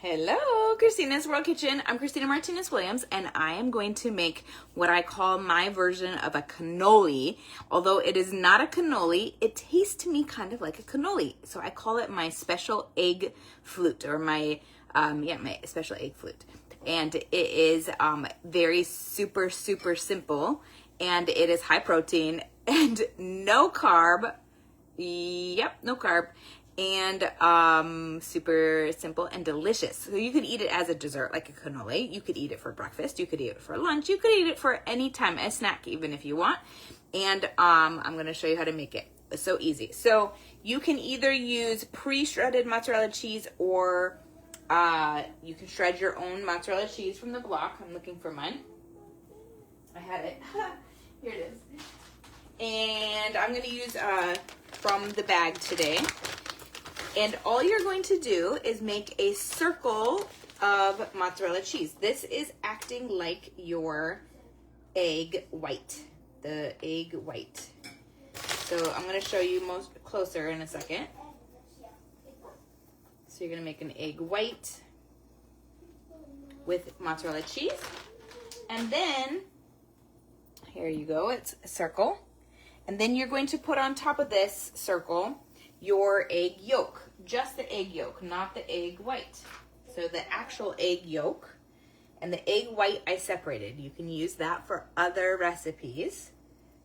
Hello, Christina's World Kitchen. I'm Christina Martinez-Williams, and I am going to make what I call my version of a cannoli. Although it is not a cannoli, it tastes to me kind of like a cannoli. So I call it my special egg flute, or my special egg flute. And it is very super simple, and it is high protein and no carb. Yep, no carb. And super simple and delicious. So you could eat it as a dessert, like a cannoli. You could eat it for breakfast. You could eat it for lunch. You could eat it for any time, a snack even if you want. And I'm going to show you how to make it. It's so easy. So you can either use pre-shredded mozzarella cheese, or you can shred your own mozzarella cheese from the block. I'm looking for mine. I had it. Here it is. And I'm going to use from the bag today. And all you're going to do is make a circle of mozzarella cheese. This is acting like your egg white, the egg white. So I'm going to show you closer in a second. So you're going to make an egg white with mozzarella cheese. And then, here you go, it's a circle. And then you're going to put on top of this circle your egg yolk. Just the egg yolk, not the egg white. So the actual egg yolk and the egg white I separated. You can use that for other recipes.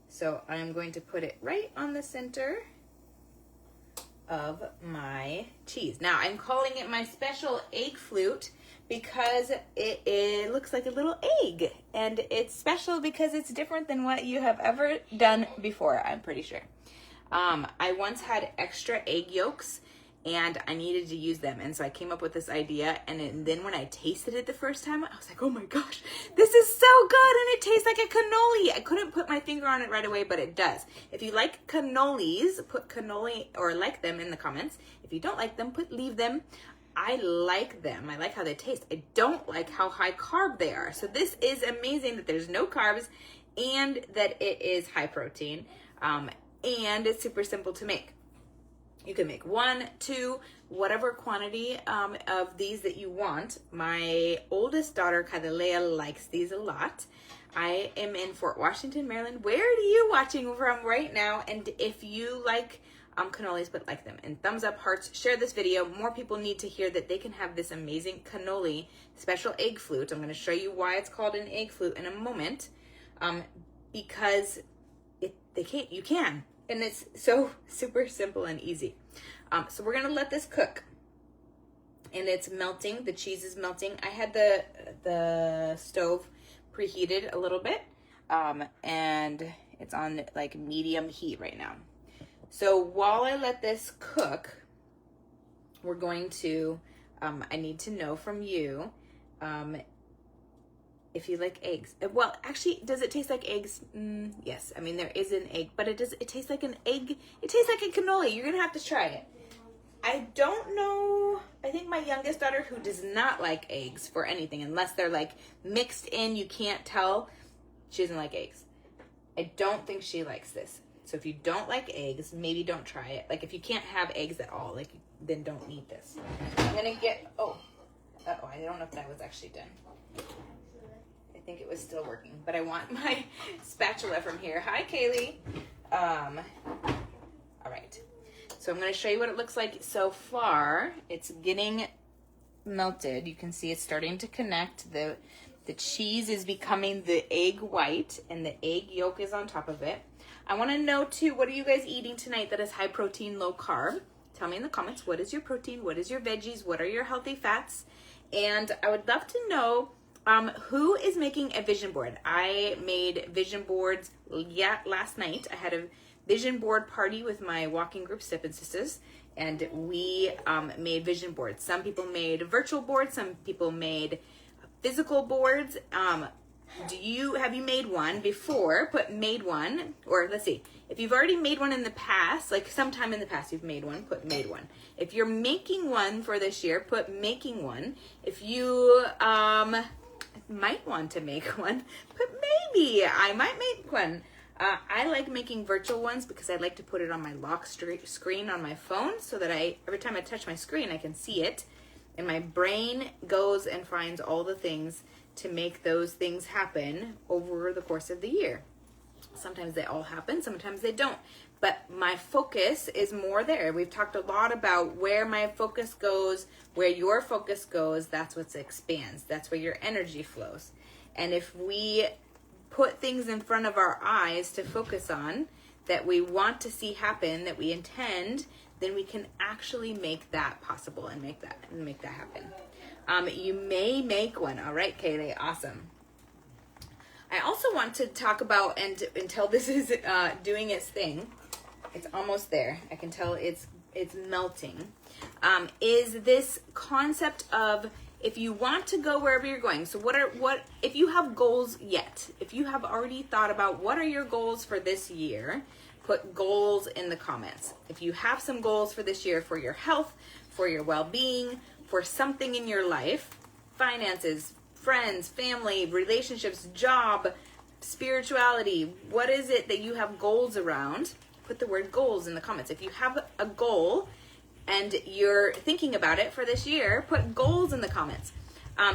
So I'm going to put it right on the center of my cheese. Now I'm calling it my special egg flute because it looks like a little egg. And it's special because it's different than what you have ever done before, I'm pretty sure. I once had extra egg yolks and I needed to use them. And so I came up with this idea. And then when I tasted it the first time, I was like, oh my gosh, this is so good. And it tastes like a cannoli. I couldn't put my finger on it right away, but it does. If you like cannolis, put cannoli or like them in the comments. If you don't like them, leave them. I like them. I like how they taste. I don't like how high carb they are. So this is amazing that there's no carbs and that it is high protein. And it's super simple to make. You can make 1, 2, whatever quantity of these that you want. My oldest daughter, Kaileileia, likes these a lot. I am in Fort Washington, Maryland. Where are you watching from right now? And if you like cannolis but like them, and thumbs up, hearts, share this video. More people need to hear that they can have this amazing cannoli special egg flute. I'm going to show you why it's called an egg flute in a moment, because you can. And it's so super simple and easy. So we're going to let this cook. And it's melting. The cheese is melting. I had the stove preheated a little bit. And it's on like medium heat right now. So while I let this cook, we're going to, I need to know from you, if you like eggs. Well, actually, does it taste like eggs? Yes. I mean, there is an egg, but it tastes like an egg. It tastes like a cannoli. You're going to have to try it. I don't know. I think my youngest daughter, who does not like eggs for anything, unless they're like mixed in, you can't tell, she doesn't like eggs. I don't think she likes this. So if you don't like eggs, maybe don't try it. Like if you can't have eggs at all, then don't eat this. I'm going to get, I don't know if that was actually done. I think it was still working, but I want my spatula from here. Hi, Kaylee. All right. So I'm going to show you what it looks like so far. It's getting melted. You can see it's starting to connect. The cheese is becoming the egg white, and the egg yolk is on top of it. I want to know, too, what are you guys eating tonight that is high protein, low carb? Tell me in the comments, what is your protein? What is your veggies? What are your healthy fats? And I would love to know who is making a vision board. I made vision boards last night. I had a vision board party with my walking group, Step and Sisters, and we made vision boards. Some people made virtual boards. Some people made physical boards. Have you made one before? Put made one, or let's see. If you've already made one in the past, like sometime in the past you've made one, put made one. If you're making one for this year, put making one. If you might want to make one, put maybe I might make one. I like making virtual ones because I like to put it on my lock screen on my phone so that every time I touch my screen, I can see it. And my brain goes and finds all the things to make those things happen over the course of the year. Sometimes they all happen, sometimes they don't. But my focus is more there. We've talked a lot about where my focus goes, where your focus goes, that's what expands. That's where your energy flows. And if we put things in front of our eyes to focus on that we want to see happen, that we intend, then we can actually make that possible and make that happen. You may make one. All right, Kaylee, awesome. I also want to talk about, and until this is doing its thing, it's almost there. I can tell it's melting. Is this concept of if you want to go wherever you're going. So what if you have goals yet? If you have already thought about what are your goals for this year, put goals in the comments. If you have some goals for this year for your health, for your well-being, for something in your life, finances, friends, family, relationships, job, spirituality, what is it that you have goals around? Put the word goals in the comments. If you have a goal and you're thinking about it for this year, put goals in the comments.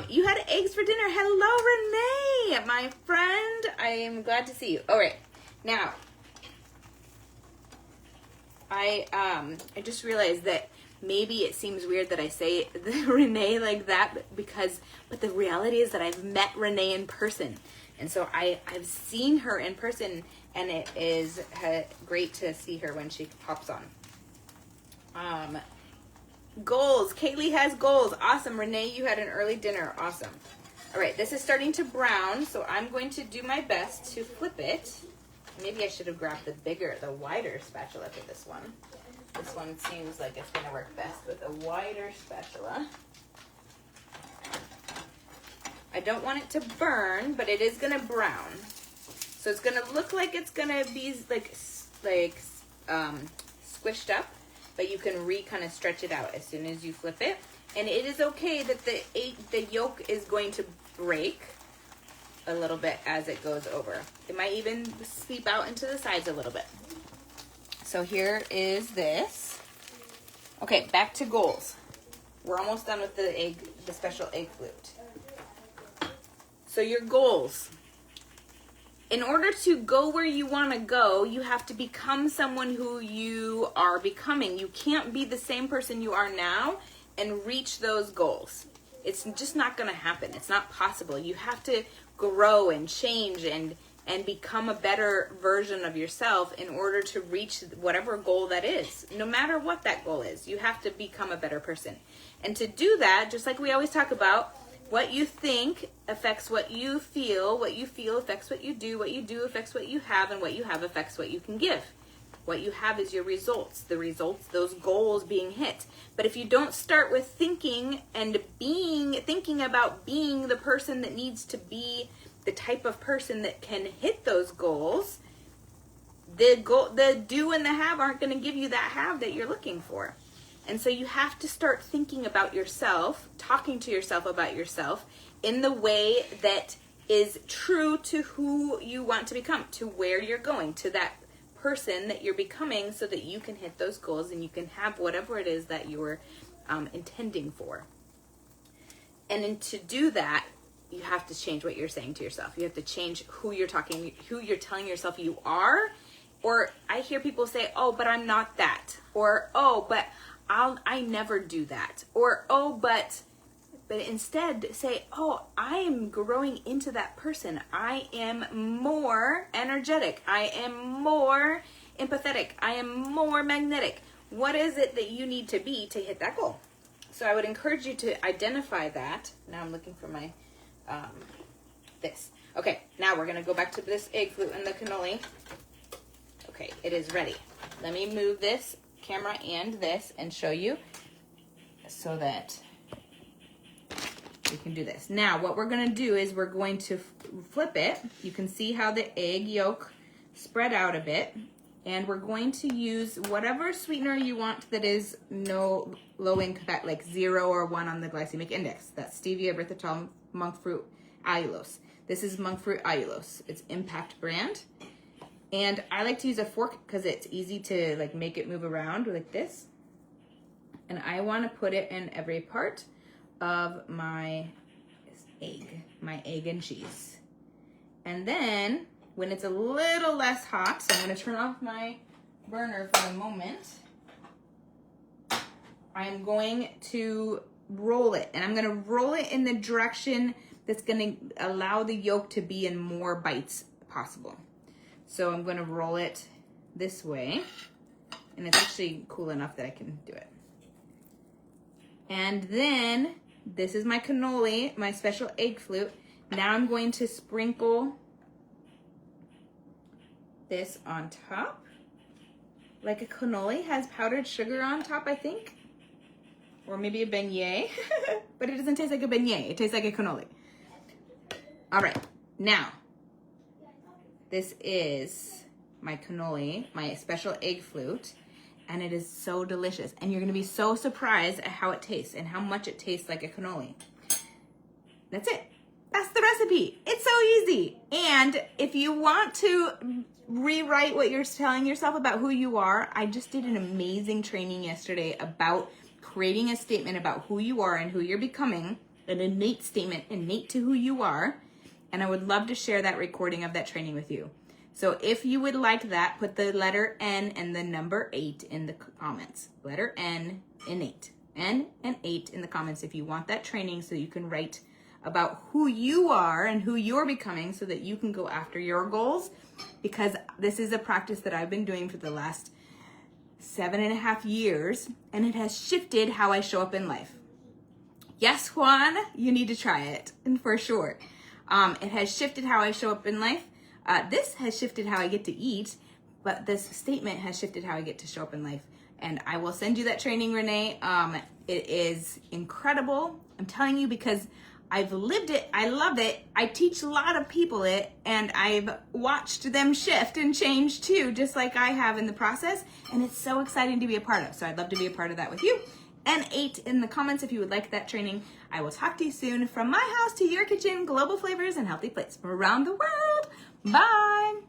You had eggs for dinner. Hello, Renee, my friend. I am glad to see you. All right, now I just realized that maybe it seems weird that I say Renee like that, but the reality is that I've met Renee in person. And so I've seen her in person, and it is great to see her when she pops on. Goals. Kaylee has goals. Awesome. Renee, you had an early dinner. Awesome. All right, this is starting to brown, so I'm going to do my best to flip it. Maybe I should have grabbed the wider spatula for this one. This one seems like it's going to work best with a wider spatula. I don't want it to burn, but it is going to brown. So it's going to look like it's going to be like squished up, but you can kind of stretch it out as soon as you flip it. And it is okay that the yolk is going to break a little bit as it goes over. It might even seep out into the sides a little bit. So here is this. Okay, back to goals. We're almost done with the special egg flute. So your goals. In order to go where you want to go, you have to become someone who you are becoming. You can't be the same person you are now and reach those goals. It's just not going to happen. It's not possible. You have to grow and change and become a better version of yourself in order to reach whatever goal that is. No matter what that goal is, you have to become a better person. And to do that, just like we always talk about, what you think affects what you feel affects what you do affects what you have, and what you have affects what you can give. What you have is your results, those goals being hit. But if you don't start with thinking about being the person that needs to be the type of person that can hit those goals, the do and the have aren't going to give you that have that you're looking for. And so you have to start thinking about yourself, talking to yourself about yourself in the way that is true to who you want to become, to where you're going, to that person that you're becoming, so that you can hit those goals and you can have whatever it is that you're intending for. And to do that, you have to change what you're saying to yourself. You have to change who you're telling yourself you are. Or I hear people say, oh, but I'm not that. Or, oh, but I never do that. Or, oh, but instead say, oh, I am growing into that person. I am more energetic. I am more empathetic. I am more magnetic. What is it that you need to be to hit that goal? So I would encourage you to identify that. Now I'm looking for my, this. Okay, now we're going to go back to this egg flute and the cannoli. Okay, it is ready. Let me move this camera and this and show you so that we can do this. Now what we're going to do is we're going to flip it. You can see how the egg yolk spread out a bit, and we're going to use whatever sweetener you want that is no low in fat, like 0 or 1 on the glycemic index. That's stevia, erythritol, monk fruit, allulose. This is monk fruit allulose. It's Impact brand. And I like to use a fork because it's easy to like make it move around like this. And I want to put it in every part of my egg and cheese. And then when it's a little less hot, so I'm going to turn off my burner for a moment, I'm going to roll it. And I'm going to roll it in the direction that's going to allow the yolk to be in more bites possible. So I'm going to roll it this way. And it's actually cool enough that I can do it. And then this is my cannoli, my special egg flute. Now I'm going to sprinkle this on top. Like a cannoli has powdered sugar on top, I think. Or maybe a beignet. But it doesn't taste like a beignet. It tastes like a cannoli. All right. Now, this is my cannoli, my special egg flute. And it is so delicious. And you're going to be so surprised at how it tastes and how much it tastes like a cannoli. That's it. That's the recipe. It's so easy. And if you want to rewrite what you're telling yourself about who you are, I just did an amazing training yesterday about creating a statement about who you are and who you're becoming, an innate statement, innate to who you are. And I would love to share that recording of that training with you. So if you would like that, put the letter N and the number 8 in the comments. Letter N and 8. N and 8 in the comments if you want that training so you can write about who you are and who you're becoming so that you can go after your goals, because this is a practice that I've been doing for the last 7.5 years, and it has shifted how I show up in life. Yes, Juan, you need to try it, and for sure. It has shifted how I show up in life. This has shifted how I get to eat, but this statement has shifted how I get to show up in life. And I will send you that training, Renee. It is incredible. I'm telling you, because I've lived it. I love it. I teach a lot of people it, and I've watched them shift and change too, just like I have in the process. And it's so exciting to be a part of. So I'd love to be a part of that with you. And 8 in the comments if you would like that training. I will talk to you soon. From my house to your kitchen, global flavors and healthy plates from around the world. Bye.